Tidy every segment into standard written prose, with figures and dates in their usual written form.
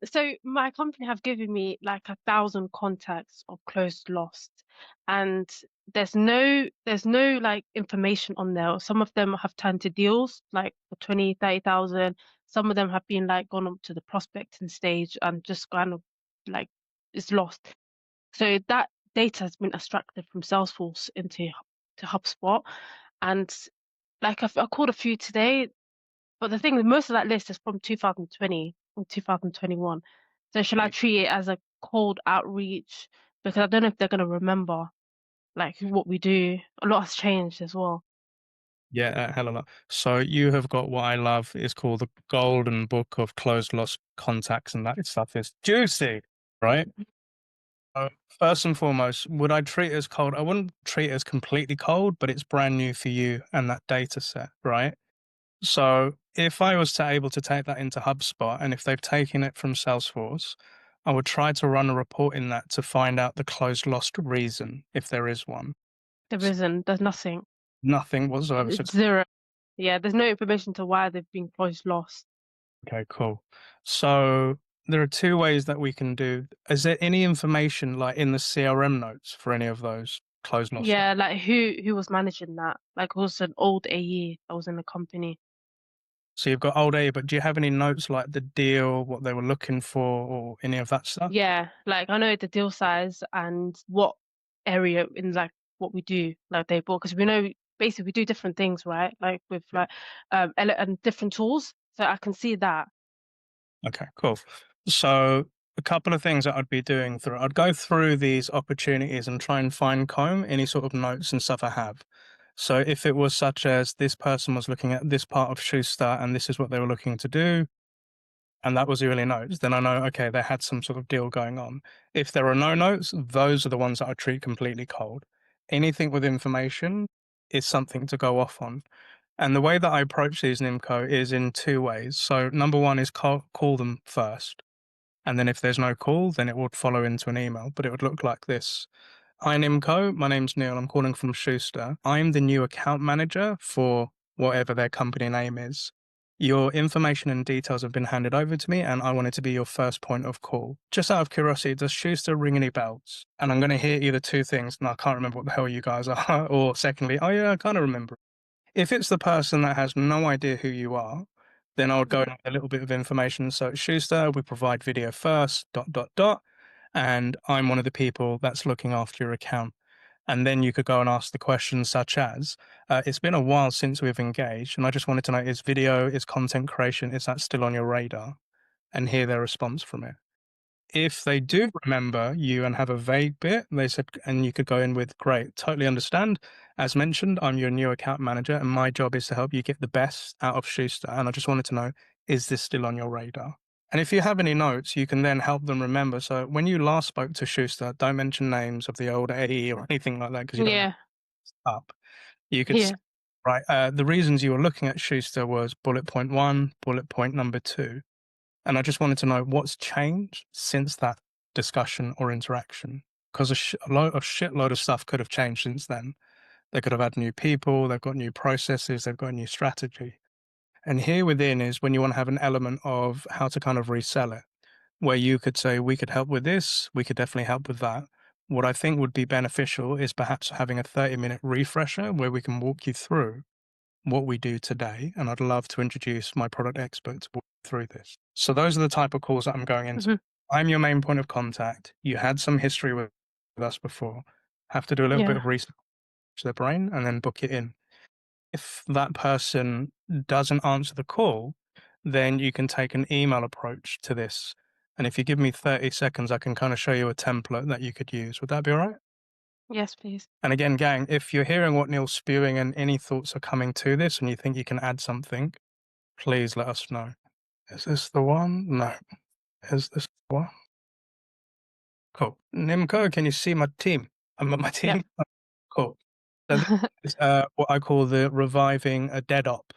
So my company have given me like 1,000 contacts of closed lost, and there's no like information on there. Some of them have turned to deals like for 20, 30,000. Some of them have been like gone up to the prospecting stage and just kind of like it's lost. So that data has been extracted from Salesforce into to HubSpot, and like I called a few today. But the thing is, most of that list is from 2020 or 2021. So shall I treat it as a cold outreach? Because I don't know if they're gonna remember like what we do. A lot has changed as well. Yeah, a hell of a lot. So you have got what I love is called the Golden Book of Closed Lost Contacts, and that stuff is juicy, right? First and foremost, would I treat it as cold? I wouldn't treat it as completely cold, but it's brand new for you and that data set, right? So if I was to able to take that into HubSpot, and if they've taken it from Salesforce, I would try to run a report in that to find out the closed lost reason, if there is one. There isn't. There's nothing. Nothing whatsoever. So It's zero. Yeah, there's no information to why they've been closed lost. okay, cool. So there are two ways that we can do. Is there any information like in the CRM notes for any of those closed loss stuff? Yeah, like who was managing that? Like it was an old AE that was in the company. So you've got old A, but do you have any notes like the deal, what they were looking for, or any of that stuff? Yeah, like I know the deal size and what area in like what we do, like they bought, because we know basically we do different things, right? Like with like and different tools. So I can see that. Okay, cool. So a couple of things that I'd be doing through, I'd go through these opportunities and try and find comb any sort of notes and stuff I have. So if it was such as this person was looking at this part of Schuster and this is what they were looking to do, and that was the early notes, then I know, okay, they had some sort of deal going on. If there are no notes, those are the ones that I treat completely cold. Anything with information is something to go off on. And the way that I approach these NIMCO is in two ways. So number one is call them first. And then if there's no call, then it would follow into an email, but it would look like this. Hi Nimco, my name's Neil. I'm calling from Schuster. I'm the new account manager for whatever their company name is. Your information and details have been handed over to me, and I wanted to be your first point of call. Just out of curiosity, does Schuster ring any bells? And I'm going to hear either two things, and I can't remember what the hell you guys are, or secondly, oh yeah, I kind of remember. If it's the person that has no idea who you are, then I would go Mhm. in with a little bit of information. So at Schuster, we provide video first, dot, dot, dot. And I'm one of the people that's looking after your account. And then you could go and ask the questions such as, it's been a while since we've engaged. And I just wanted to know, is video, is content creation, is that still on your radar? And hear their response from it. If they do remember you and have a vague bit, they said, and you could go in with, great, totally understand. As mentioned, I'm your new account manager, and my job is to help you get the best out of Schuster. And I just wanted to know, is this still on your radar? And if you have any notes, you can then help them remember. So when you last spoke to Schuster, don't mention names of the old AE or anything like that because you don't know Yeah, what's up. You could say, yeah, right, the reasons you were looking at Schuster was bullet point one, bullet point number two. And I just wanted to know what's changed since that discussion or interaction. Because a shitload of stuff could have changed since then. They could have had new people, they've got new processes, they've got a new strategy. And here within is when you want to have an element of how to kind of resell it, where you could say, we could help with this, we could definitely help with that. What I think would be beneficial is perhaps having a 30-minute refresher where we can walk you through what we do today, and I'd love to introduce my product expert to walk through this. So those are the type of calls that I'm going into. hmm I'm your main point of contact. You had some history with us before. Have to do a little bit yeah, of research to their brain and then book it in. If that person doesn't answer the call, then you can take an email approach to this. And if you give me 30 seconds, I can kind of show you a template that you could use. Would that be all right? yes, please. And again, gang, if you're hearing what Neil's spewing and any thoughts are coming to this and you think you can add something, please let us know. Is this the one? No. Is this the one? Cool. Nimco, can you see my team? I'm on my Yeah, team. Cool. So this is what I call the reviving a dead op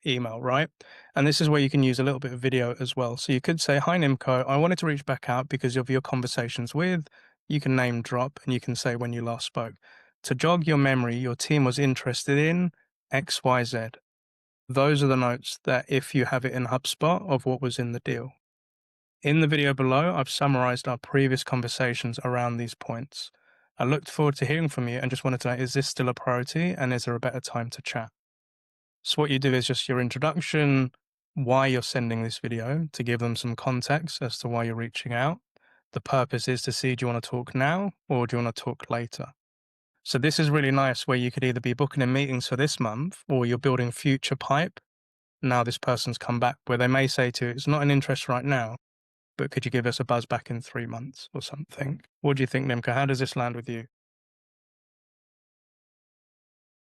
email, right? And this is where you can use a little bit of video as well. So you could say, hi Nimco, I wanted to reach back out because of your conversations with, you can name drop and you can say when you last spoke. To jog your memory, your team was interested in XYZ. Those are the notes that if you have it in HubSpot of what was in the deal. In the video below, I've summarized our previous conversations around these points. I looked forward to hearing from you and just wanted to know, is this still a priority and is there a better time to chat? So what you do is just your introduction, why you're sending this video, to give them some context as to why you're reaching out. The purpose is to see, do you want to talk now or do you want to talk later? So this is really nice where you could either be booking in meetings for this month or you're building future pipe. Now this person's come back where they may say to you, it's not an interest right now, but could you give us a buzz back in 3 months or something? What do you think, Nimka? How does this land with you?